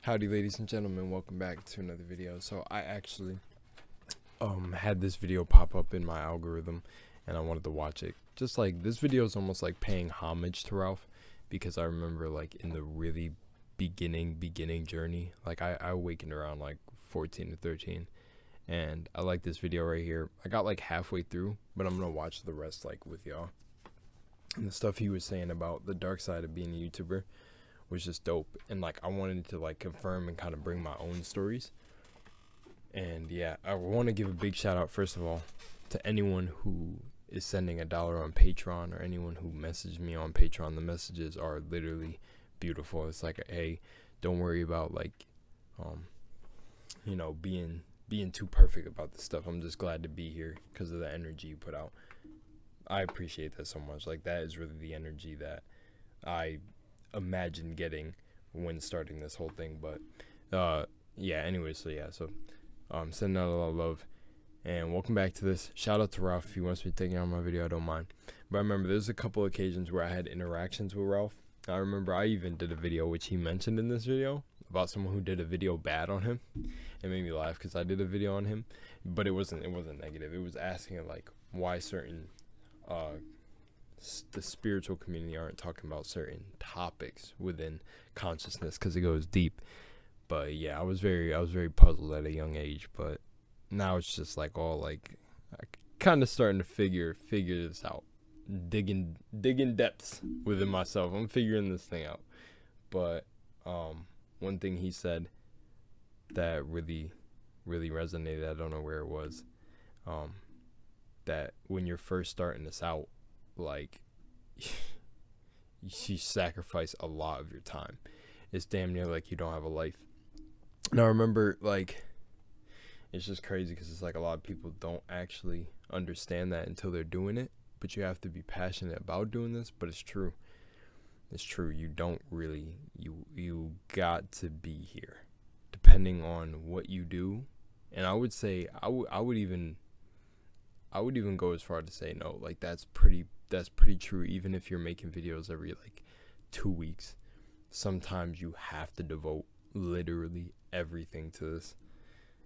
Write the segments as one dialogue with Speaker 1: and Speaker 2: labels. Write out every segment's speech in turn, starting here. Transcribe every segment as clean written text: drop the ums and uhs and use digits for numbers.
Speaker 1: Howdy ladies and gentlemen, welcome back to another video. So I actually had this video pop up in my algorithm and I wanted to watch it. Just like this video is almost like paying homage to Ralph, because I remember like in the really beginning journey, like I awakened around like 14 to 13, and I like this video right here. I got like halfway through, but I'm gonna watch the rest like with y'all. And the stuff he was saying about the dark side of being a YouTuber was just dope, and like I wanted to like confirm and kind of bring my own stories. And yeah, I want to give a big shout out first of all to anyone who is sending $1 on Patreon, or anyone who messaged me on Patreon. The messages are literally beautiful. It's like, hey, don't worry about like you know, being too perfect about this stuff. I'm just glad to be here because of the energy you put out. I appreciate that so much. Like, that is really the energy that I imagined getting when starting this whole thing. But yeah, anyways, so sending out a lot of love, and welcome back to this. Shout out to Ralph. If he wants me taking on my video, I don't mind. But I remember there's a couple occasions where I had interactions with Ralph. I remember I even did a video, which he mentioned in this video, about someone who did a video bad on him. It made me laugh because I did a video on him, but it wasn't negative. It was asking like why certain the spiritual community aren't talking about certain topics within consciousness, because it goes deep. But yeah, I was very puzzled at a young age, but now it's just like all like I kind of starting to figure this out, digging depths within myself. I'm figuring this thing out. But one thing he said that really resonated, I don't know where it was, that when you're first starting this out, like you sacrifice a lot of your time. It's damn near like you don't have a life. And I remember, like, it's just crazy because it's like a lot of people don't actually understand that until they're doing it. But you have to be passionate about doing this. But it's true. It's true. You don't really, you got to be here, depending on what you do. And I would say I would even go as far to say no. Like, that's pretty true. Even if you're making videos every like 2 weeks, sometimes you have to devote literally everything to this.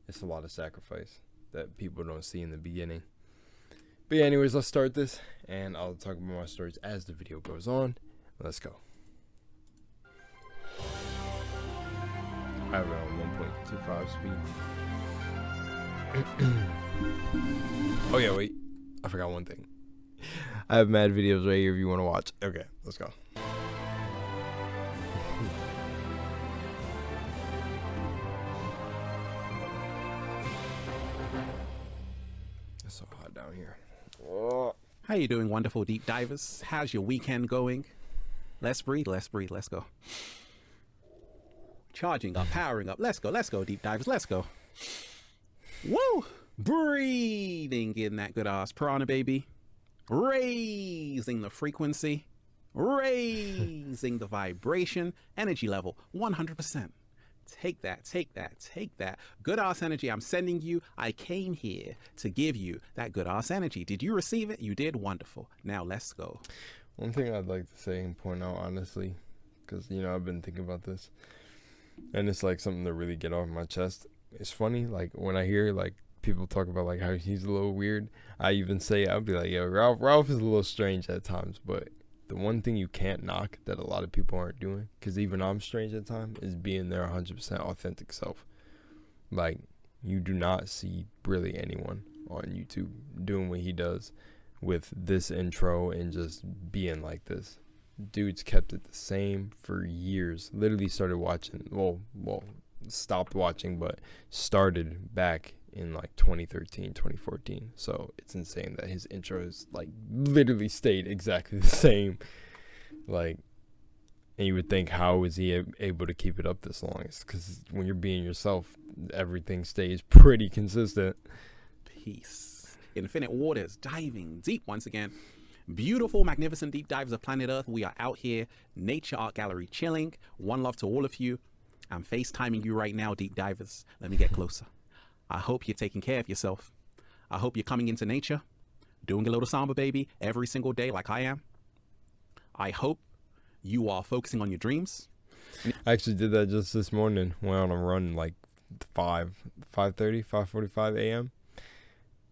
Speaker 1: It's a lot of sacrifice that people don't see in the beginning. But yeah, anyways, let's start this, and I'll talk about my stories as the video goes on. Let's go. I have it on 1.25 speed. Oh yeah, wait, I forgot one thing. I have mad videos right here if you want to watch. Okay, let's go. It's so hot down here. Oh.
Speaker 2: How you doing, wonderful deep divers? How's your weekend going? Let's breathe, let's go. Charging up, powering up. Let's go, deep divers, let's go. Woo! Breathing in that good ass prana, baby. Raising the frequency, raising the vibration, energy level 100%. Take that good ass energy I'm sending you. I came here to give you that good ass energy. Did you receive it? You did. Wonderful. Now let's go.
Speaker 1: One thing I'd like to say and point out, honestly, because you know I've been thinking about this, and it's like something to really get off my chest. It's funny, like when I hear like people talk about like how he's a little weird, I even say, I'll be like, yo, Ralph is a little strange at times. But the one thing you can't knock that a lot of people aren't doing, because even I'm strange at times, is being their 100% authentic self. Like, you do not see really anyone on YouTube doing what he does with this intro and just being like this. Dude's kept it the same for years. Literally started watching, well, stopped watching, but started back in like 2013, 2014. So it's insane that his intro is like literally stayed exactly the same. Like, and you would think, how is he able to keep it up this long? It's because when you're being yourself, everything stays pretty consistent.
Speaker 2: Peace. Infinite waters, diving deep once again. Beautiful, magnificent deep divers of planet Earth. We are out here, nature art gallery, chilling. One love to all of you. I'm FaceTiming you right now, deep divers. Let me get closer. I hope you're taking care of yourself. I hope you're coming into nature, doing a little samba, baby, every single day like I am. I hope you are focusing on your dreams.
Speaker 1: I actually did that just this morning. Went on a run like 5:45 a.m.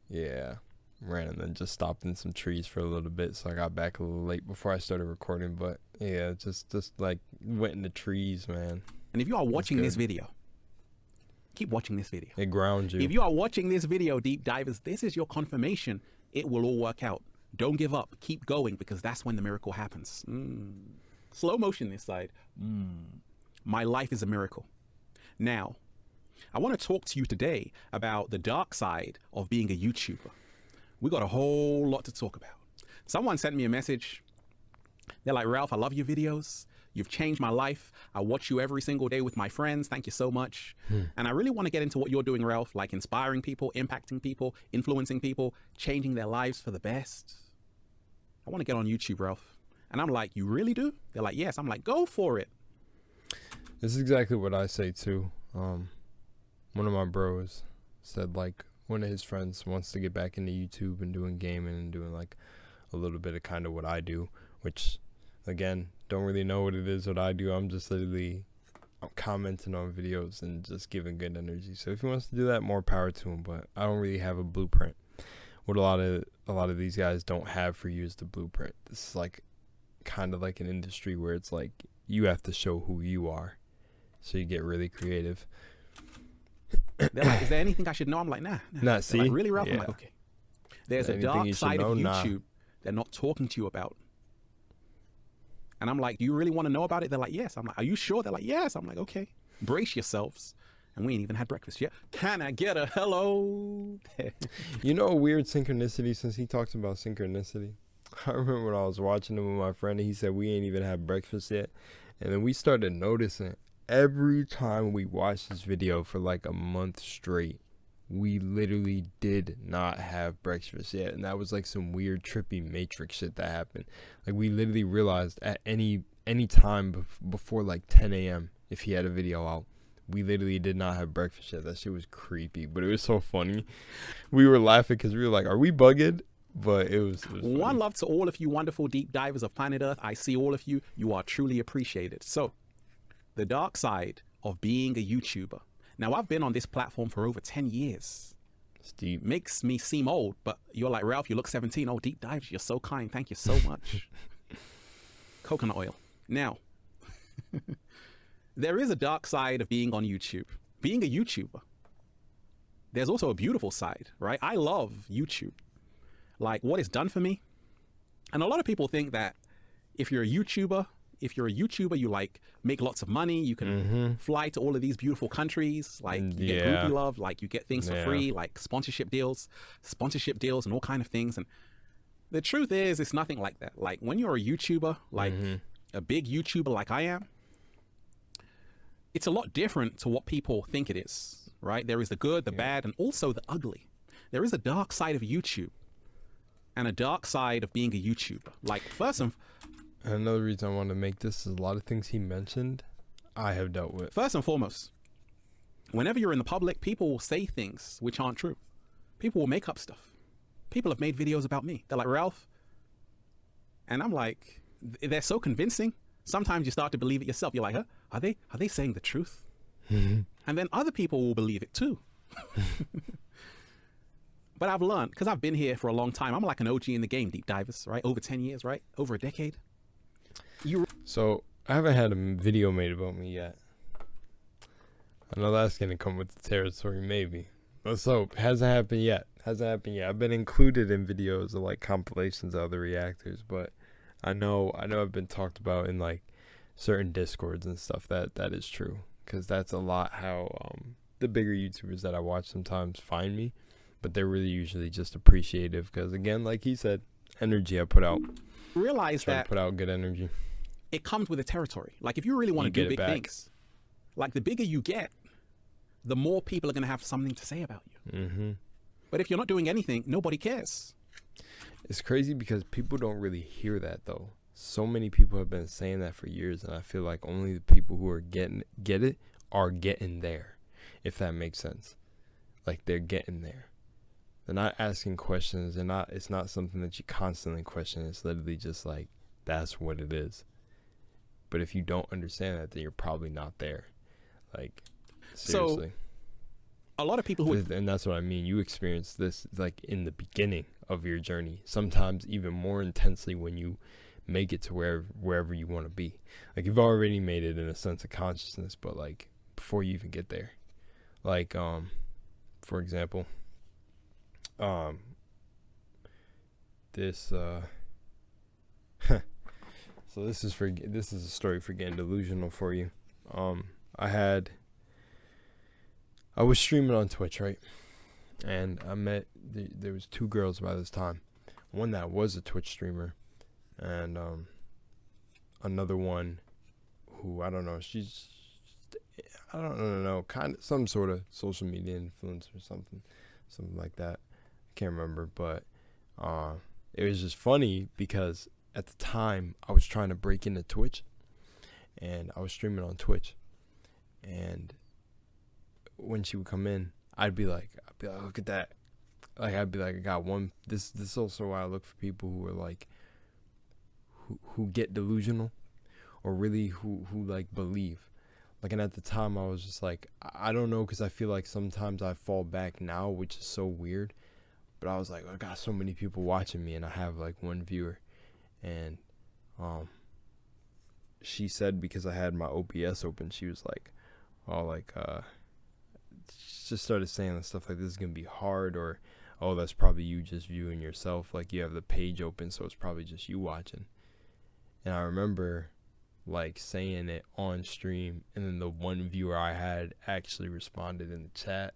Speaker 1: Yeah, ran and then just stopped in some trees for a little bit, so I got back a little late before I started recording. But yeah, just like went in the trees, man.
Speaker 2: And if you are watching this video, keep watching this video.
Speaker 1: It grounds you.
Speaker 2: If you are watching this video, deep divers, this is your confirmation. It will all work out. Don't give up. Keep going, because that's when the miracle happens. Slow motion this side. My life is a miracle. Now, I want to talk to you today about the dark side of being a YouTuber. We got a whole lot to talk about. Someone sent me a message. They're like, Ralph, I love your videos. You've changed my life. I watch you every single day with my friends. Thank you so much. And I really want to get into what you're doing, Ralph, like inspiring people, impacting people, influencing people, changing their lives for the best. I want to get on YouTube, Ralph. And I'm like, you really do? They're like, yes. I'm like, go for it.
Speaker 1: This is exactly what I say too. One of my bros said like one of his friends wants to get back into YouTube and doing gaming and doing like a little bit of kind of what I do, which again, don't really know what it is what I do. I'm just literally commenting on videos and just giving good energy. So if he wants to do that, more power to him, but I don't really have a blueprint. What a lot of these guys don't have for you is the blueprint. This is like kind of like an industry where it's like you have to show who you are. So you get really creative.
Speaker 2: They're like, is there anything I should know? I'm like, nah.
Speaker 1: See?
Speaker 2: Like, really, Ralph?
Speaker 1: Yeah.
Speaker 2: I'm like, okay. There's a dark side of YouTube they're not talking to you about. And I'm like, do you really want to know about it? They're like, yes. I'm like, are you sure? They're like, yes. I'm like, okay. Brace yourselves. And we ain't even had breakfast yet. Can I get a hello?
Speaker 1: You know a weird synchronicity, since he talks about synchronicity? I remember when I was watching him with my friend and he said we ain't even had breakfast yet. And then we started noticing every time we watched this video for like a month straight, we literally did not have breakfast yet. And that was like some weird trippy matrix shit that happened. Like we literally realized at any time before like 10 a.m. if he had a video out, we literally did not have breakfast yet. That shit was creepy, but it was so funny. We were laughing because we were like, are we bugged? But it was
Speaker 2: one
Speaker 1: funny.
Speaker 2: love to all of you wonderful deep divers of planet Earth. I see all of you. You are truly appreciated. So the dark side of being a YouTuber. Now, I've been on this platform for over 10 years.
Speaker 1: It's deep.
Speaker 2: Makes me seem old, but you're like, Ralph, you look 17. Oh, deep dives, you're so kind. Thank you so much. Coconut oil. Now, there is a dark side of being on YouTube. Being a YouTuber. There's also a beautiful side, right? I love YouTube. Like what it's done for me. And a lot of people think that if you're a YouTuber, you like make lots of money, you can fly to all of these beautiful countries, like you get groupie love, like you get things for free, like sponsorship deals and all kind of things. And the truth is, it's nothing like that. Like when you're a YouTuber, like a big YouTuber like I am, it's a lot different to what people think it is, right? There is the good, the bad, and also the ugly. There is a dark side of YouTube and a dark side of being a YouTuber. Like first and
Speaker 1: another reason I wanted to make this is a lot of things he mentioned I have dealt with.
Speaker 2: First and foremost, whenever you're in the public, people will say things which aren't true. People will make up stuff. People have made videos about me. They're like, Ralph. And I'm like, they're so convincing. Sometimes you start to believe it yourself. You're like, huh? Are they saying the truth? And then other people will believe it too. But I've learned, because I've been here for a long time. I'm like an OG in the game, deep divers, right? Over 10 years, right? Over a decade.
Speaker 1: So I haven't had a video made about me yet. I know that's gonna come with the territory, maybe. Let's hope. Hasn't happened yet. I've been included in videos of like compilations of other reactors, but I know I've been talked about in like certain discords and stuff. That is true, because that's a lot how the bigger YouTubers that I watch sometimes find me, but they're really usually just appreciative because, again, like he said, energy I put out.
Speaker 2: Realize
Speaker 1: Try
Speaker 2: that
Speaker 1: to put out good energy.
Speaker 2: It comes with a territory. Like if you really want to do big things, like the bigger you get, the more people are going to have something to say about you. But if you're not doing anything, nobody cares.
Speaker 1: It's crazy because people don't really hear that though. So many people have been saying that for years, and I feel like only the people who are get it are getting there, if that makes sense. Like they're getting there. They're not asking questions. It's not something that you constantly question. It's literally just like, that's what it is. But if you don't understand that, then you're probably not there. Like, seriously.
Speaker 2: So a lot of people who
Speaker 1: And that's what I mean. You experience this like in the beginning of your journey, sometimes even more intensely when you make it to wherever you want to be. Like, you've already made it in a sense of consciousness, but like before you even get there, like for example, this so this is a story for getting delusional for you. I was streaming on Twitch, right? And I met, there was 2 girls by this time. One that was a Twitch streamer, and another one who, I don't know, I don't know, kind of some sort of social media influencer or something like that. I can't remember, but it was just funny because at the time I was trying to break into Twitch, and I was streaming on Twitch, and when she would come in, I'd be like, look at that. Like, I'd be like, I got one. This is also why I look for people who are like, who get delusional, or really who like believe. Like, and at the time I was just like, I don't know, because I feel like sometimes I fall back now, which is so weird. But I was like, I got so many people watching me, and I have like 1 viewer, and she said, because I had my OBS open, she was like, oh, like just started saying stuff like, this is gonna be hard, or oh, that's probably you just viewing yourself, like you have the page open, so it's probably just you watching. And I remember like saying it on stream, and then the 1 viewer I had actually responded in the chat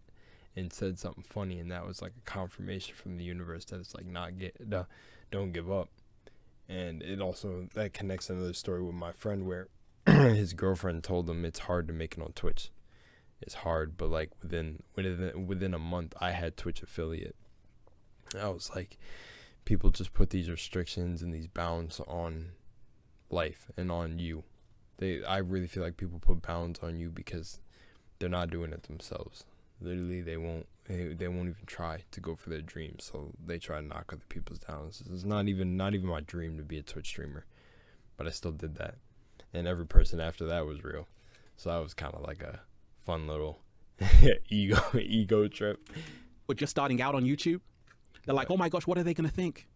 Speaker 1: and said something funny, and that was like a confirmation from the universe that it's like, don't give up. And it also, that connects another story with my friend where his girlfriend told him it's hard to make it on Twitch. It's hard, but like within a month, I had Twitch affiliate. I was like, people just put these restrictions and these bounds on life and on you. I really feel like people put bounds on you because they're not doing it themselves. Literally, they won't even try to go for their dreams. So they try to knock other people's down. This is not even my dream to be a Twitch streamer, but I still did that. And every person after that was real. So that was kind of like a fun little ego trip.
Speaker 2: were just starting out on YouTube, they're like, oh my gosh, what are they going to think?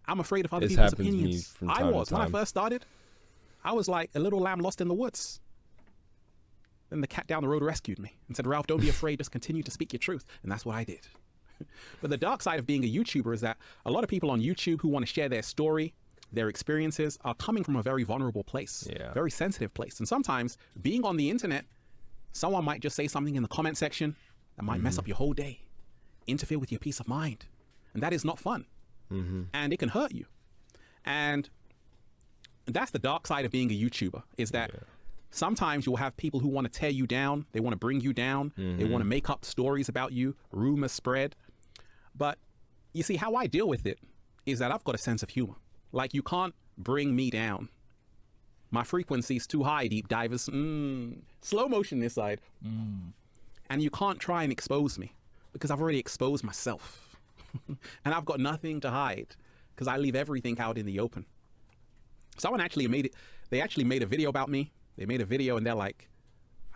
Speaker 2: I'm afraid of other
Speaker 1: This
Speaker 2: people's
Speaker 1: happens to me
Speaker 2: opinions.
Speaker 1: from time to
Speaker 2: When I
Speaker 1: time.
Speaker 2: first started, I was like a little lamb lost in the woods. Then the cat down the road rescued me and said, Ralph, don't be afraid, just continue to speak your truth. And that's what I did. But the dark side of being a YouTuber is that a lot of people on YouTube who want to share their story, their experiences, are coming from a very vulnerable place, very sensitive place. And sometimes being on the internet, someone might just say something in the comment section that might mess up your whole day, interfere with your peace of mind. And that is not fun. And it can hurt you. And that's the dark side of being a YouTuber, is that sometimes you'll have people who want to tear you down. They want to bring you down. They want to make up stories about you. Rumors spread. But you see, how I deal with it is that I've got a sense of humor. Like, you can't bring me down. My frequency's too high, deep divers. Slow motion this side. And you can't try and expose me because I've already exposed myself. And I've got nothing to hide because I leave everything out in the open. Someone actually made it. They actually made a video about me. They made a video and they're like,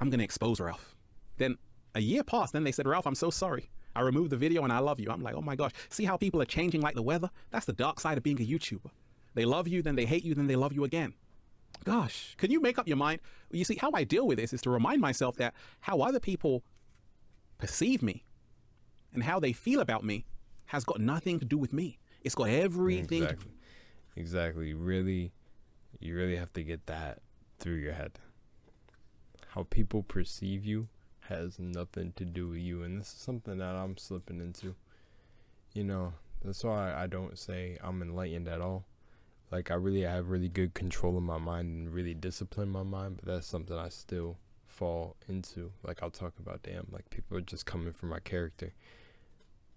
Speaker 2: I'm going to expose Ralph. Then a year passed. Then they said, Ralph, I'm so sorry. I removed the video and I love you. I'm like, oh my gosh. See how people are changing like the weather? That's the dark side of being a YouTuber. They love you, then they hate you, then they love you again. Gosh, can you make up your mind? You see, how I deal with this is to remind myself that how other people perceive me and how they feel about me has got nothing to do with me. It's got everything.
Speaker 1: Exactly. You really have to get that through your head. How people perceive you has nothing to do with you. And this is something that I'm slipping into. You know, that's why I don't say I'm enlightened at all. Like, I have really good control of my mind and really discipline my mind, but that's something I still fall into. Like, I'll talk about, damn, like, people are just coming for my character.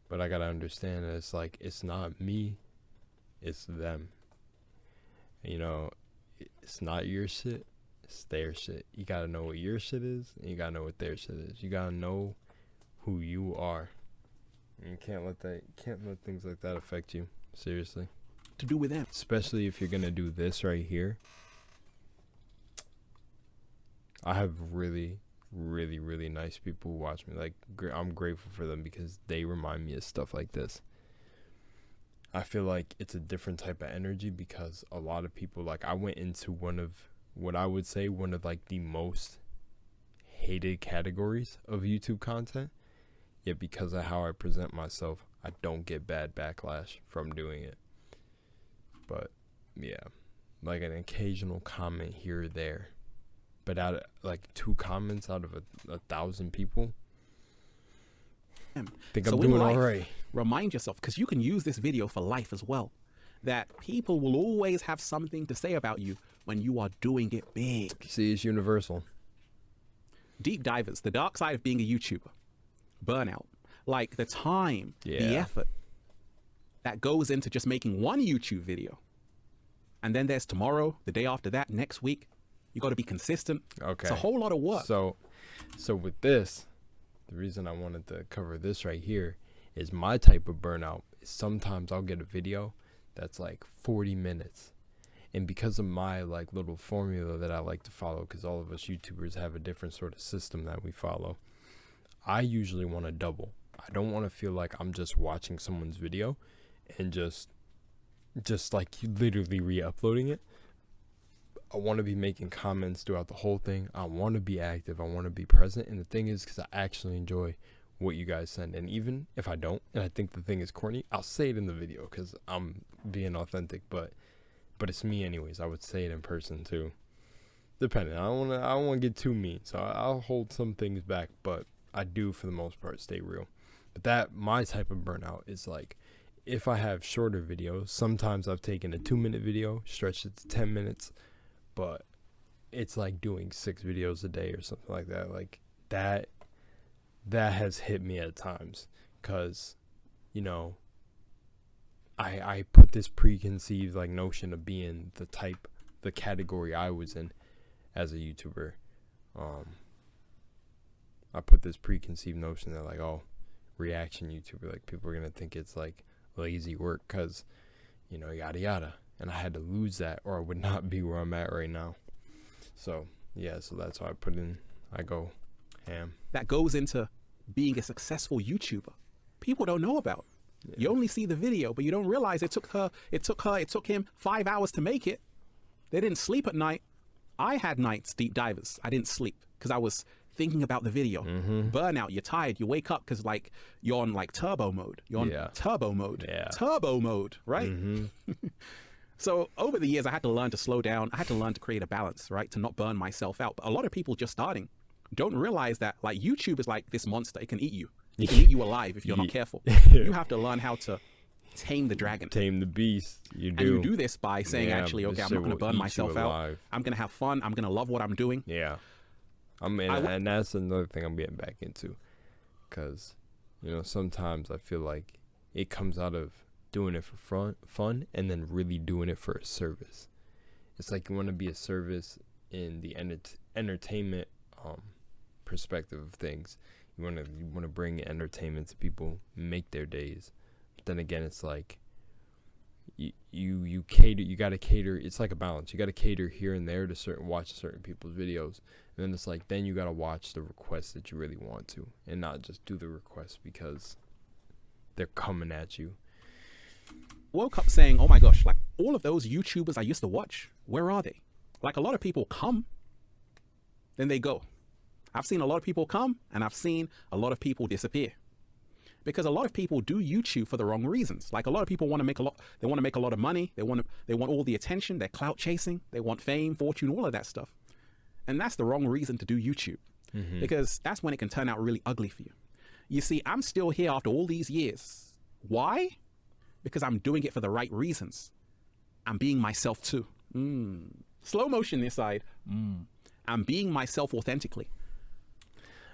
Speaker 1: But I gotta understand that it's like, it's not me, it's them. You know, it's not your shit, it's their shit. You gotta know what your shit is, and you gotta know what their shit is. You gotta know who you are. And you can't let things like that affect you. Seriously.
Speaker 2: To do with them.
Speaker 1: Especially if you're gonna do this right here. I have really, really, really nice people who watch me. Like, I'm grateful for them because they remind me of stuff like this. I feel like it's a different type of energy because a lot of people, like, I went into one of what I would say one of like the most hated categories of YouTube content. Yet because of how I present myself, I don't get bad backlash from doing it. But yeah, like an occasional comment here or there. But out of like 2 comments out of a 1,000 people, I think I'm doing all right.
Speaker 2: Remind yourself, because you can use this video for life as well, that people will always have something to say about you when you are doing it big.
Speaker 1: See, it's universal.
Speaker 2: Deep divers, the dark side of being a YouTuber. Burnout. Like the time, the effort that goes into just making one YouTube video. And then there's tomorrow, the day after that, next week. You got to be consistent.
Speaker 1: Okay.
Speaker 2: It's a whole lot of work.
Speaker 1: So with this, the reason I wanted to cover this right here is my type of burnout is sometimes I'll get a video that's like 40 minutes. And because of my like little formula that I like to follow, because all of us YouTubers have a different sort of system that we follow, I usually want to double. I don't want to feel like I'm just watching someone's video and just like literally re-uploading it. I want to be making comments throughout the whole thing. I want to be active. I want to be present. And the thing is, because I actually enjoy what you guys send. And even if I don't, and I think the thing is corny, I'll say it in the video because I'm being authentic. But it's me anyways. I would say it in person too. Depending. I don't want to get too mean. So I'll hold some things back. But I do, for the most part, stay real. But that, my type of burnout is like, if I have shorter videos, sometimes I've taken a 2-minute video, stretched it to 10 minutes. But it's like doing 6 videos a day or something like that. Like that has hit me at times because, you know, I put this preconceived like notion of being the category I was in as a YouTuber. I put this preconceived notion that like, oh, reaction YouTuber, like people are going to think it's like lazy work because, you know, yada yada. And I had to lose that or I would not be where I'm at right now. So, yeah, so that's why I go ham.
Speaker 2: That goes into being a successful YouTuber. People don't know about. Yeah. You only see the video, but you don't realize it took him 5 hours to make it. They didn't sleep at night. I had nights, deep divers. I didn't sleep because I was thinking about the video. Burnout, you're tired. You wake up because like you're on like turbo mode. You're on turbo mode. Yeah. Turbo mode, right? So over the years, I had to learn to slow down. I had to learn to create a balance, right? To not burn myself out. But a lot of people just starting don't realize that like YouTube is like this monster. It can eat you. It can eat you alive if you're not careful. You have to learn how to tame the dragon.
Speaker 1: Tame the beast. You do.
Speaker 2: And you do this by saying, actually, okay, I'm not going to burn myself out. I'm going to have fun. I'm going to love what I'm doing.
Speaker 1: Yeah. And that's another thing I'm getting back into. Because, you know, sometimes I feel like it comes out of doing it for fun and then really doing it for a service. It's like you want to be a service in the entertainment perspective of things. You want to bring entertainment to people, make their days. But then again, it's like you cater. You got to cater. It's like a balance. You got to cater here and there to watch certain people's videos, and then it's like then you got to watch the requests that you really want to, and not just do the requests because they're coming at you.
Speaker 2: Woke up saying, oh my gosh, like all of those YouTubers I used to watch, where are they? Like a lot of people come, then they go. I've seen a lot of people come and I've seen a lot of people disappear because a lot of people do YouTube for the wrong reasons. Like a lot of people want to make they want to make a lot of money. They want all the attention. They're clout chasing. They want fame, fortune, all of that stuff. And that's the wrong reason to do YouTube because that's when it can turn out really ugly for you. You see, I'm still here after all these years. Why? Because I'm doing it for the right reasons. I'm being myself too. Slow motion this side. I'm being myself authentically.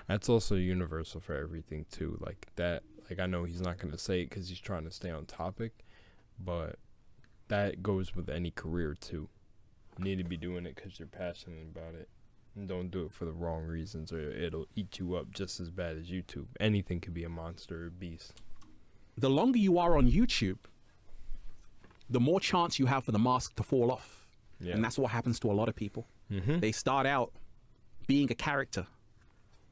Speaker 1: That's also universal for everything too. Like that, like I know he's not going to say it because he's trying to stay on topic, but that goes with any career too. You need to be doing it because you're passionate about it. And don't do it for the wrong reasons or it'll eat you up just as bad as YouTube. Anything could be a monster or a beast.
Speaker 2: The longer you are on YouTube, the more chance you have for the mask to fall off. Yeah. And that's what happens to a lot of people. They start out being a character,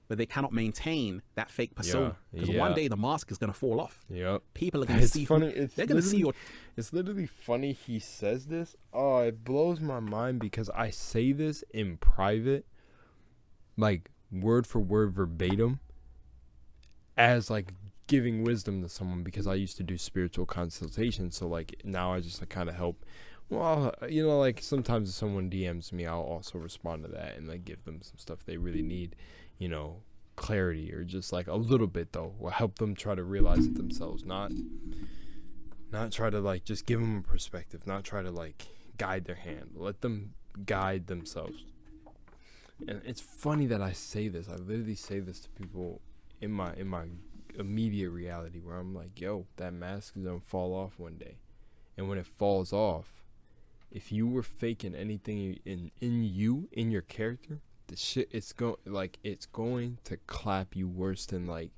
Speaker 2: but they cannot maintain that fake persona. Because one day the mask is going to fall off.
Speaker 1: Yep.
Speaker 2: People are going to see.
Speaker 1: Funny.
Speaker 2: They're going to see your.
Speaker 1: It's literally funny he says this. Oh, it blows my mind because I say this in private, like word for word, verbatim, as like giving wisdom to someone, because I used to do spiritual consultation. So like now I just like kind of help. Well, you know, like sometimes if someone DMs me, I'll also respond to that and like give them some stuff they really need, you know, clarity, or just like a little bit though, will help them try to realize it themselves, not try to like just give them a perspective, not try to like guide their hand, let them guide themselves. And it's funny that I say this. I literally say this to people in my immediate reality, where I'm like, yo, that mask is gonna fall off one day. And when it falls off, if you were faking anything in your character, the shit, it's going to clap you worse than like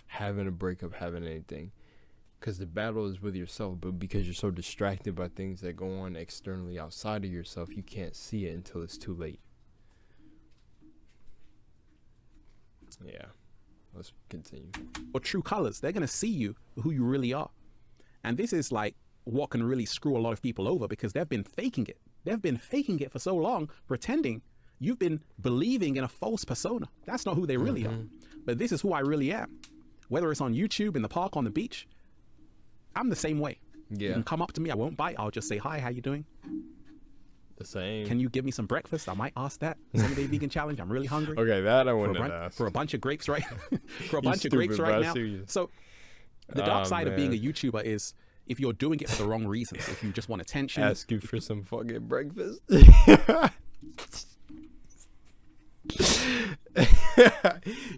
Speaker 1: having a breakup, having anything. Because the battle is with yourself, but because you're so distracted by things that go on externally outside of yourself, you can't see it until it's too late. Yeah, let's continue.
Speaker 2: Or true colors. They're going to see you for who you really are. And this is like what can really screw a lot of people over, because they've been faking it. They've been faking it for so long, pretending. You've been believing in a false persona. That's not who they really are. But this is who I really am. Whether it's on YouTube, in the park, on the beach, I'm the same way.
Speaker 1: Yeah.
Speaker 2: You can come up to me. I won't bite. I'll just say, hi, how you doing?
Speaker 1: The same.
Speaker 2: Can you give me some breakfast? I might ask that. 7-day vegan challenge. I'm really hungry.
Speaker 1: Okay, that I wouldn't ask.
Speaker 2: For a bunch of grapes, right? For a bunch of grapes right now. So the dark side of being a YouTuber is if you're doing it for the wrong reasons. If you just want attention.
Speaker 1: Ask you for some fucking breakfast.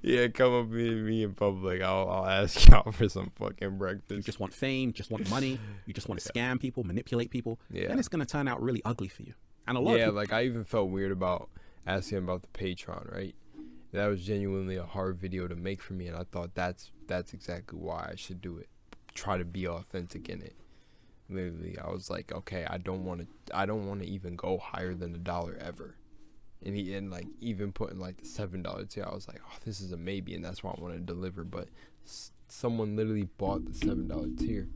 Speaker 1: Yeah, come up to me in public. I'll ask y'all for some fucking breakfast.
Speaker 2: You just want fame, just want money. You just want to scam people, manipulate people.
Speaker 1: Yeah.
Speaker 2: Then it's going to turn out really ugly for you. And a lot of people,
Speaker 1: like I even felt weird about asking about the Patreon, right? That was genuinely a hard video to make for me, and I thought that's exactly why I should do it. Try to be authentic in it. Literally, I was like, okay, I don't want to even go higher than $1 ever. And like even putting like the $7 tier, I was like, oh, this is a maybe, and that's why I want to deliver. But someone literally bought the $7 tier.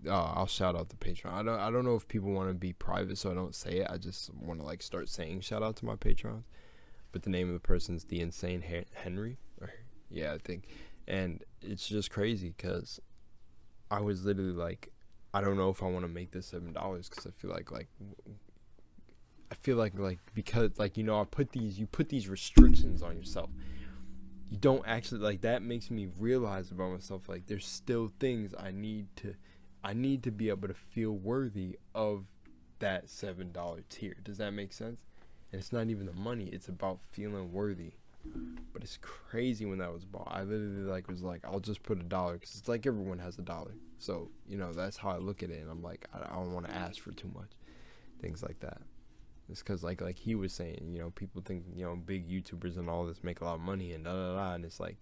Speaker 1: I'll shout out the Patreon. I don't know if people want to be private, so I don't say it. I just want to like start saying shout out to my Patrons. But the name of the person's the Insane Henry. Yeah, I think. And it's just crazy because I was literally like, I don't know if I want to make this $7 because I feel like because like, you know, you put these restrictions on yourself. You don't actually, like, that makes me realize about myself, like there's still things I need to be able to feel worthy of that $7 tier. Does that make sense? And it's not even the money, it's about feeling worthy. But it's crazy when that was bought. I literally was like, I'll just put $1 because it's like everyone has $1. So, you know, that's how I look at it. And I'm like, I don't want to ask for too much. Things like that. It's because like he was saying, you know, people think, you know, big YouTubers and all this make a lot of money and and it's like,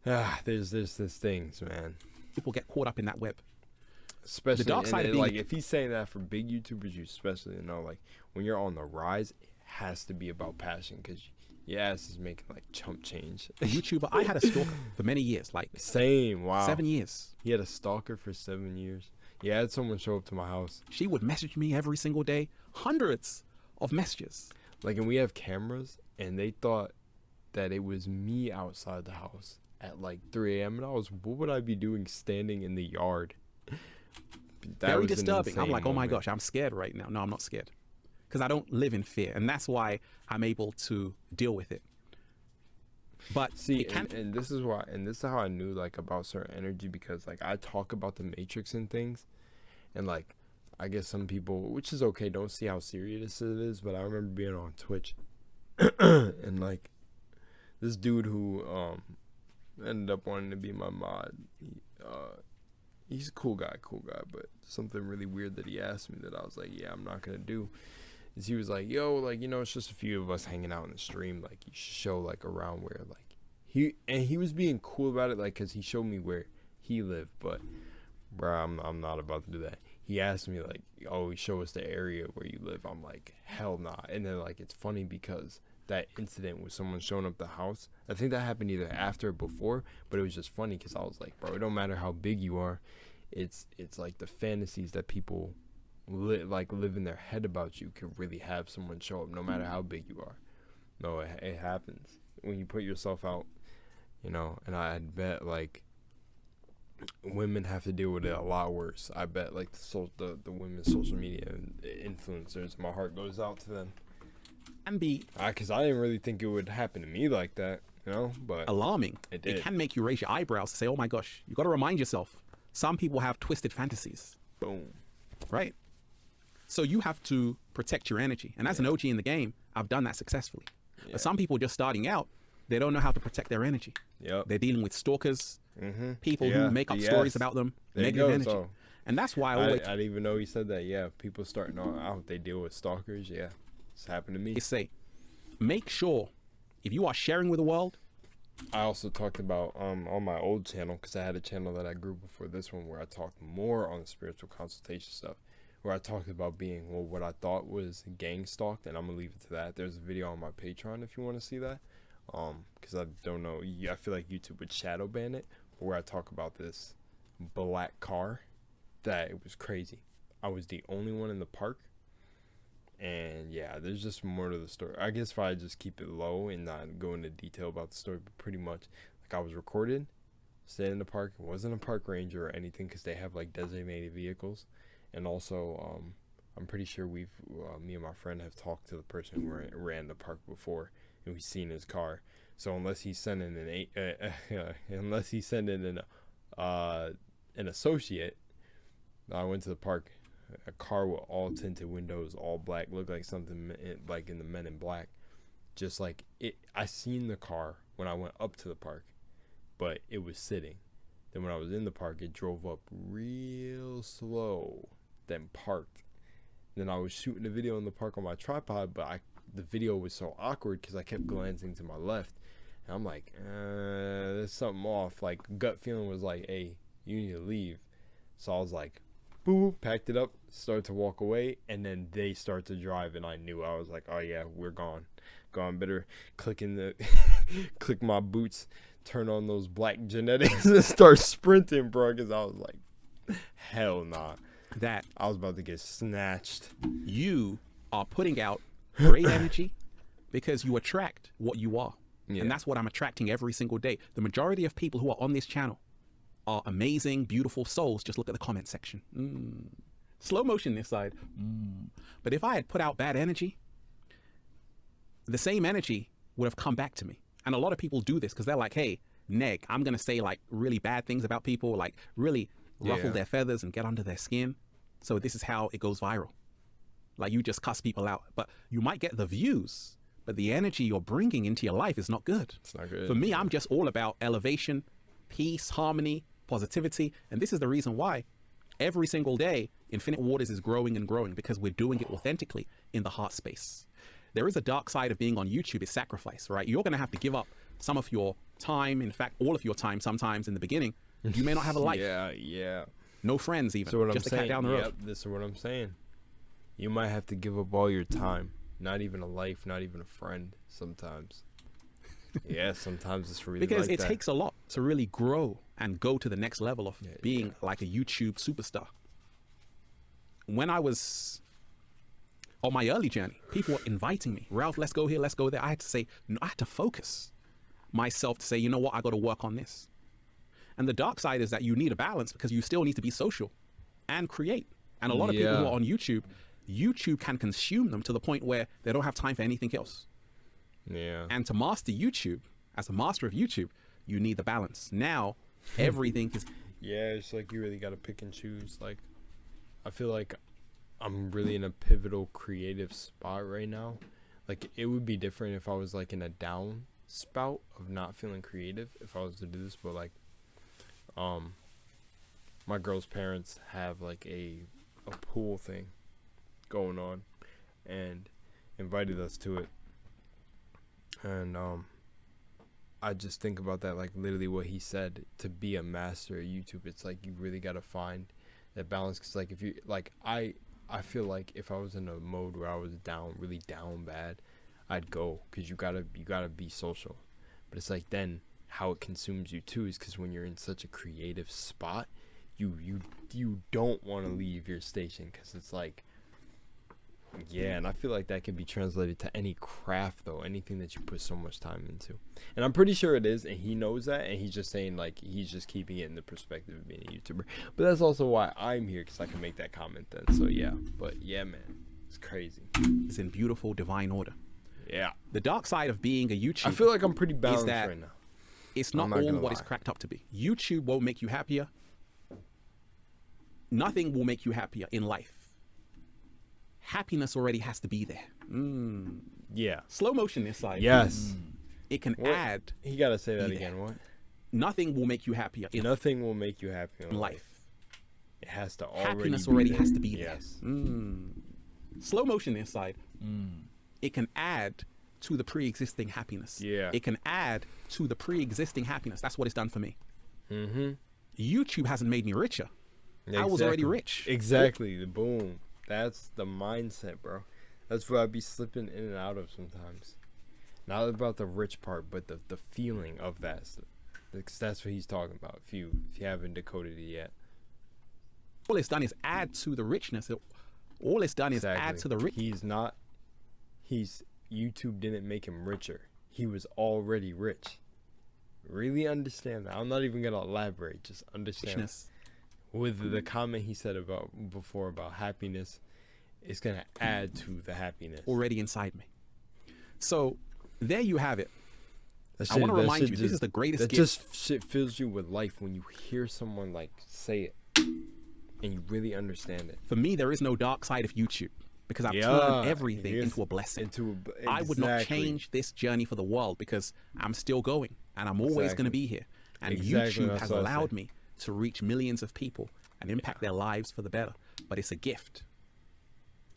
Speaker 1: there's this things, man.
Speaker 2: People get caught up in that web.
Speaker 1: Especially
Speaker 2: the dark side of being
Speaker 1: like if he's saying that for big YouTubers, you especially know, like when you're on the rise, it has to be about passion because your ass is making like chump change.
Speaker 2: A YouTuber, I had a stalker for many years, like
Speaker 1: same. Wow,
Speaker 2: 7 years.
Speaker 1: He had a stalker for 7 years. Yeah, I had someone show up to my house.
Speaker 2: She would message me every single day, hundreds of messages.
Speaker 1: Like, and we have cameras, and they thought that it was me outside the house at like 3 a.m. And what would I be doing standing in the yard?
Speaker 2: Very disturbing. I'm like, oh my gosh, I'm scared right now. No, I'm not scared. Because I don't live in fear. And that's why I'm able to deal with it. But
Speaker 1: see, and this is why, and this is how I knew like about certain energy, because like I talk about the Matrix and things, and like I guess some people, which is okay, don't see how serious it is, but I remember being on Twitch and like this dude who ended up wanting to be my mod, he's a cool guy, but something really weird that he asked me that I was like, yeah, I'm not gonna do, is he was like, yo, like, you know, it's just a few of us hanging out in the stream, like you should show like around where like he was being cool about it, like because he showed me where he lived, but bro, I'm not about to do that. He asked me like, oh, show us the area where you live. I'm like, hell nah. And then like it's funny because that incident with someone showing up the house. I think that happened either after or before, but it was just funny because I was like, bro, it don't matter how big you are. It's like the fantasies that people live in their head about you could really have someone show up no matter how big you are. No, it happens when you put yourself out, you know. And I'd bet like women have to deal with it a lot worse. I bet like the women's social media influencers, my heart goes out to them.
Speaker 2: And be
Speaker 1: because I didn't really think it would happen to me like that, you know, but
Speaker 2: alarming.
Speaker 1: It did.
Speaker 2: It can make you raise your eyebrows to say, oh my gosh, you got to remind yourself. Some people have twisted fantasies.
Speaker 1: Boom.
Speaker 2: Right? So you have to protect your energy. And as an OG in the game, I've done that successfully.
Speaker 1: Yeah.
Speaker 2: But some people just starting out, they don't know how to protect their energy.
Speaker 1: Yep.
Speaker 2: They're dealing with stalkers, people
Speaker 1: Yeah.
Speaker 2: who make up
Speaker 1: Yes.
Speaker 2: stories about them,
Speaker 1: There you
Speaker 2: negative
Speaker 1: go,
Speaker 2: energy.
Speaker 1: so
Speaker 2: And that's why
Speaker 1: I
Speaker 2: always
Speaker 1: didn't even know you said that. Yeah, people starting out, they deal with stalkers. Yeah, it's happened to me.
Speaker 2: say, make sure if you are sharing with the world,
Speaker 1: I also talked about on my old channel, because I had a channel that I grew before this one where I talked more on the spiritual consultation stuff, where I talked about being what I thought was gang stalked, and I'm gonna leave it to that. There's a video on my Patreon if you want to see that, because I don't know, I feel like YouTube would shadow ban it, but where I talk about this black car that it was crazy. I was the only one in the park. And yeah, there's just more to the story. I guess if I just keep it low and not go into detail about the story, but pretty much like I was recorded, stayed in the park. It wasn't a park ranger or anything because they have like designated vehicles. And also, I'm pretty sure me and my friend have talked to the person who ran the park before, and we've seen his car. So unless he's sending an associate, I went to the park. A car with all tinted windows, all black, looked like something like in the Men in Black. Just like it, I seen the car when I went up to the park, but it was sitting. Then when I was in the park, it drove up real slow, then parked. Then I was shooting the video in the park on my tripod, but the video was so awkward because I kept glancing to my left, and I'm like, there's something off. Like gut feeling was like, hey, you need to leave. So I was like, boop, packed it up, started to walk away, and then they start to drive, and I knew. I was like, oh yeah, we're gone. Better click my boots, turn on those black genetics, and start sprinting, bro, because I was like, hell nah.
Speaker 2: that
Speaker 1: I was about to get snatched.
Speaker 2: you are putting out great energy because you attract what you are.
Speaker 1: Yeah.
Speaker 2: And that's what I'm attracting every single day. The majority of people who are on this channel are amazing, beautiful souls. Just look at the comment section. Slow motion this side. But if I had put out bad energy, the same energy would have come back to me. And a lot of people do this because they're like, hey, Neg, I'm going to say like really bad things about people, like really ruffle their feathers and get under their skin. So this is how it goes viral. Like you just cuss people out, but you might get the views, but the energy you're bringing into your life is not good.
Speaker 1: It's not good.
Speaker 2: For me, I'm just all about elevation, peace, harmony, positivity. And this is the reason why every single day Infinite Waters is growing and growing, because we're doing it authentically in the heart space. There is a dark side of being on YouTube. It's sacrifice, right? You're going to have to give up some of your time. In fact, all of your time sometimes in the beginning. You may not have a life.
Speaker 1: Yeah.
Speaker 2: No friends even.
Speaker 1: So what
Speaker 2: just
Speaker 1: I'm
Speaker 2: a
Speaker 1: saying,
Speaker 2: cat down the road.
Speaker 1: Yep, this is what I'm saying. You might have to give up all your time. Not even a life, not even a friend sometimes. Yeah, sometimes it's really
Speaker 2: Because
Speaker 1: like
Speaker 2: it
Speaker 1: that.
Speaker 2: takes a lot to really grow and go to the next level of being like a YouTube superstar. When I was on my early journey, people were inviting me. Ralph, let's go here, let's go there. I had to say, no, I had to focus myself to say, you know what, I got to work on this. And the dark side is that you need a balance because you still need to be social and create. And a lot of people who are on YouTube can consume them to the point where they don't have time for anything else.
Speaker 1: Yeah.
Speaker 2: And to master YouTube, as a master of YouTube, you need the balance. Now, everything is...
Speaker 1: Yeah, it's like you really got to pick and choose. Like, I feel like I'm really in a pivotal creative spot right now. Like, it would be different if I was like in a down spout of not feeling creative if I was to do this, but like, my girl's parents have like a pool thing going on and invited us to it. And I just think about that, like literally what he said, to be a master at YouTube, it's like you really got to find that balance. Because like if you like I feel like if I was in a mode where I was down, really down bad, I'd go, because you gotta be social. But it's like, then how it consumes you too is because when you're in such a creative spot, you don't want to leave your station, because it's like, yeah. And I feel like that can be translated to any craft though, anything that you put so much time into. And I'm pretty sure it is, and he knows that, and he's just saying, like, he's just keeping it in the perspective of being a YouTuber. But that's also why I'm here, because I can make that comment then. So yeah, but yeah, man, it's crazy.
Speaker 2: It's in beautiful divine order.
Speaker 1: Yeah,
Speaker 2: The dark side of being a YouTuber,
Speaker 1: I feel like I'm pretty balanced
Speaker 2: that
Speaker 1: right now.
Speaker 2: it's not
Speaker 1: I'm not
Speaker 2: all
Speaker 1: gonna
Speaker 2: what it's
Speaker 1: lie.
Speaker 2: cracked up to be. YouTube won't make you happier. Nothing will make you happier in life. Happiness already has to be there.
Speaker 1: Yeah.
Speaker 2: Slow motion this side.
Speaker 1: Yes.
Speaker 2: It can
Speaker 1: What?
Speaker 2: add.
Speaker 1: He gotta say that
Speaker 2: Be
Speaker 1: again. What?
Speaker 2: Nothing will make you happier in
Speaker 1: Nothing will make you happy in
Speaker 2: life.
Speaker 1: It has to already
Speaker 2: Happiness
Speaker 1: be
Speaker 2: already
Speaker 1: there.
Speaker 2: has to be there.
Speaker 1: Yes.
Speaker 2: Slow motion inside. It can add to the pre-existing happiness.
Speaker 1: Yeah.
Speaker 2: It can add to the pre-existing happiness. That's what it's done for me.
Speaker 1: Mm-hmm.
Speaker 2: YouTube hasn't made me richer. I was already rich.
Speaker 1: Exactly. The boom. That's the mindset, bro. That's what I'd be slipping in and out of sometimes. Not about the rich part, but the feeling of that. That's what he's talking about. If you haven't decoded it yet.
Speaker 2: All it's done is add to the richness. All it's done is add to the rich.
Speaker 1: YouTube didn't make him richer. He was already rich. Really understand that. I'm not even gonna elaborate. Just understand.
Speaker 2: Richness.
Speaker 1: With the comment he said before about happiness, it's gonna add to the happiness
Speaker 2: Already inside me. So there you have it.
Speaker 1: That
Speaker 2: I want to
Speaker 1: that
Speaker 2: remind
Speaker 1: shit
Speaker 2: you, this is the greatest
Speaker 1: That
Speaker 2: gift.
Speaker 1: just shit fills you with life when you hear someone like say it, and you really understand it.
Speaker 2: For me, there is no dark side of YouTube because I've
Speaker 1: Yeah,
Speaker 2: turned everything
Speaker 1: yes,
Speaker 2: into a blessing.
Speaker 1: Exactly.
Speaker 2: I would not change this journey for the world because I'm still going and I'm always going to be here. And
Speaker 1: Exactly,
Speaker 2: YouTube
Speaker 1: that's
Speaker 2: has
Speaker 1: what I
Speaker 2: allowed
Speaker 1: say.
Speaker 2: me to reach millions of people and impact their lives for the better. But it's a gift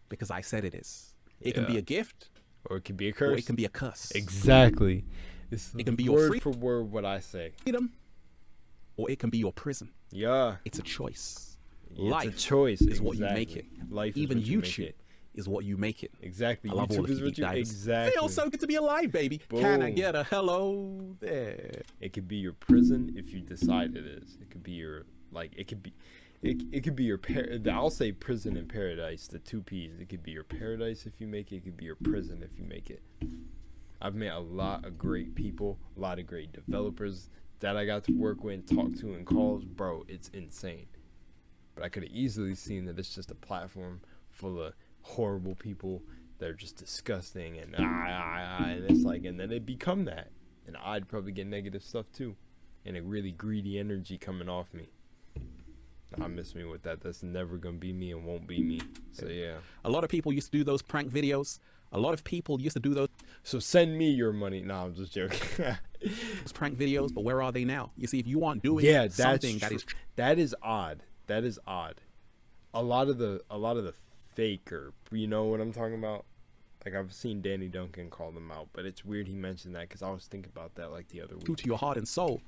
Speaker 2: because I said it is. It can be
Speaker 1: Yeah.
Speaker 2: a gift
Speaker 1: Or it could be a
Speaker 2: or
Speaker 1: curse.
Speaker 2: it can be a curse.
Speaker 1: Exactly. It's
Speaker 2: It can be your
Speaker 1: word for word what I say.
Speaker 2: Freedom or it can be your prison.
Speaker 1: Yeah.
Speaker 2: It's a choice.
Speaker 1: It's
Speaker 2: Life
Speaker 1: a choice.
Speaker 2: is what you make it.
Speaker 1: Exactly. Life
Speaker 2: Even
Speaker 1: is what you make
Speaker 2: YouTube
Speaker 1: it.
Speaker 2: is what you make it.
Speaker 1: Exactly.
Speaker 2: I love all
Speaker 1: YouTube
Speaker 2: of
Speaker 1: is
Speaker 2: you
Speaker 1: what
Speaker 2: deep
Speaker 1: you
Speaker 2: divers.
Speaker 1: exactly.
Speaker 2: Feels so good to be alive, baby. Can I
Speaker 1: Boom.
Speaker 2: get a hello there?
Speaker 1: It could be your prison if you decide it is. It could be your it could be your I'll say prison and paradise, the two P's. It could be your paradise if you make it. It could be your prison if you make it. I've met a lot of great people, a lot of great developers that I got to work with and talk to in calls. Bro, it's insane. But I could have easily seen that it's just a platform full of horrible people that are just disgusting and and it's like, and then it become that. And I'd probably get negative stuff too. And a really greedy energy coming off me. I miss me with that. That's never gonna be me and won't be me. So yeah.
Speaker 2: A lot of people used to do those prank videos. A lot of people used to do those
Speaker 1: So send me your money. Nah, I'm just joking.
Speaker 2: prank videos, but where are they now? You see, if you aren't doing
Speaker 1: Yeah, that's
Speaker 2: something that
Speaker 1: true.
Speaker 2: is
Speaker 1: That is odd. That is odd. A lot of the fake, or you know what I'm talking about? Like, I've seen Danny Duncan call them out, but it's weird he mentioned that because I was thinking about that like the other
Speaker 2: true
Speaker 1: week.
Speaker 2: to your heart and soul,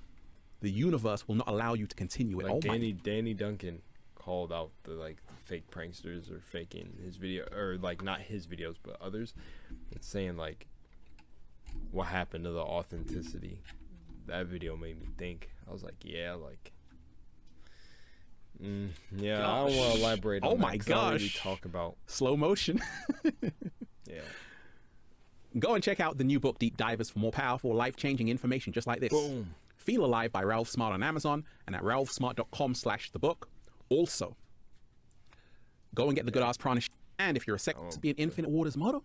Speaker 2: the universe will not allow you to continue it.
Speaker 1: Like
Speaker 2: Oh my
Speaker 1: Danny Duncan called out the fake pranksters or faking his video, or like not his videos but others. It's saying like what happened to the authenticity. That video made me think. I was like, yeah, like yeah, I don't want to elaborate on
Speaker 2: Oh
Speaker 1: that
Speaker 2: my
Speaker 1: 'cause I don't really
Speaker 2: gosh.
Speaker 1: talk about
Speaker 2: slow motion.
Speaker 1: yeah.
Speaker 2: Go and check out the new book, Deep Divers, for more powerful, life-changing information just like this.
Speaker 1: Boom.
Speaker 2: Feel Alive by Ralph Smart on Amazon and at ralphsmart.com/thebook. Also, go and get the Good Ass Prana. And if you're a sex to be an Infinite Waters model,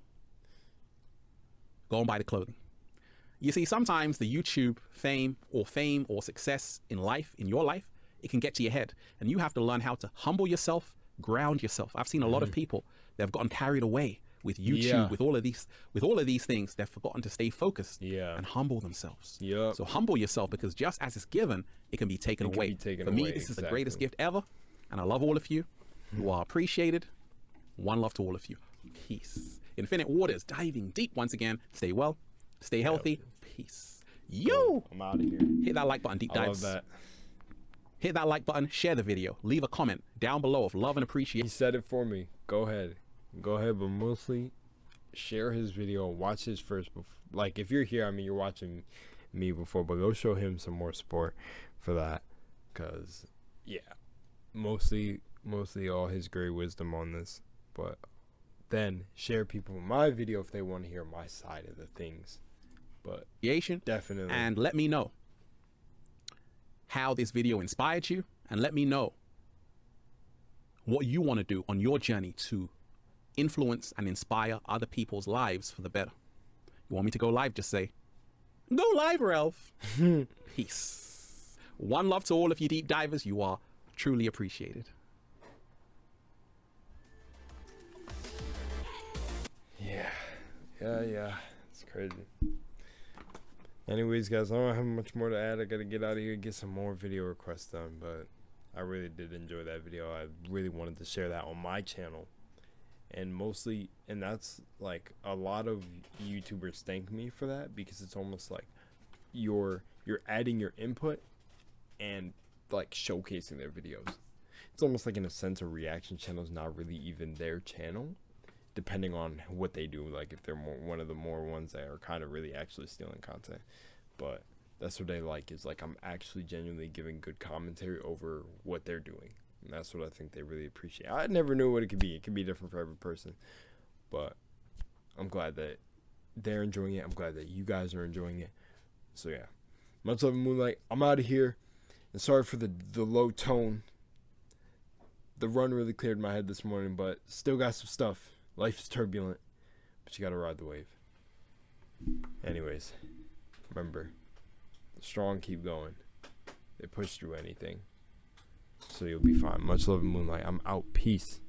Speaker 2: go and buy the clothing. You see, sometimes the YouTube fame or success in life, in your life, it can get to your head. And you have to learn how to humble yourself, ground yourself. I've seen a lot of people that have gotten carried away with YouTube,
Speaker 1: Yeah.
Speaker 2: with all of these things. They've forgotten to stay focused
Speaker 1: Yeah.
Speaker 2: and humble themselves.
Speaker 1: Yup.
Speaker 2: So humble yourself, because just as it's given, it can be taken
Speaker 1: It can
Speaker 2: away.
Speaker 1: be taken
Speaker 2: For me,
Speaker 1: away,
Speaker 2: this is the greatest
Speaker 1: exactly.
Speaker 2: gift ever. And I love all of you. You are appreciated. One love to all of you. Peace. Infinite Waters, diving deep once again. Stay well, stay healthy. Peace. Yo!
Speaker 1: I'm out of here.
Speaker 2: Hit that like button, deep
Speaker 1: I love
Speaker 2: dives.
Speaker 1: that.
Speaker 2: Hit that like button, share the video, leave a comment down below of love and
Speaker 1: He
Speaker 2: appreciation.
Speaker 1: said it for me. Go ahead, but mostly share his video, watch his first. Like, if you're here, I mean, you're watching me before, but go show him some more support for that, because yeah, mostly all his great wisdom on this, but then share people my video if they want to hear my side of the things. But definitely,
Speaker 2: and let me know how this video inspired you, and let me know what you want to do on your journey to influence and inspire other people's lives for the better. You want me to go live? Just say, go live, Ralph. Peace. One love to all of you deep divers. You are truly appreciated.
Speaker 1: Yeah, it's crazy. Anyways, guys, I don't have much more to add. I gotta get out of here and get some more video requests done, but I really did enjoy that video. I really wanted to share that on my channel, and that's like, a lot of YouTubers thank me for that, because it's almost like you're adding your input and like showcasing their videos. It's almost like, in a sense, a reaction channel is not really even their channel, depending on what they do. Like, if they're one of the more ones that are kind of really actually stealing content, but that's what they like, is like, I'm actually genuinely giving good commentary over what they're doing, and that's what I think they really appreciate. I never knew what it could be. It can be different for every person, but I'm glad that they're enjoying it. I'm glad that you guys are enjoying it. So yeah, much love, Moonlight. I'm out of here, and sorry for the low tone. The run really cleared my head this morning, but still got some stuff. Life is turbulent, but you gotta ride the wave. Anyways, remember, the strong keep going. They push through anything, so you'll be fine. Much love, Moonlight. I'm out. Peace.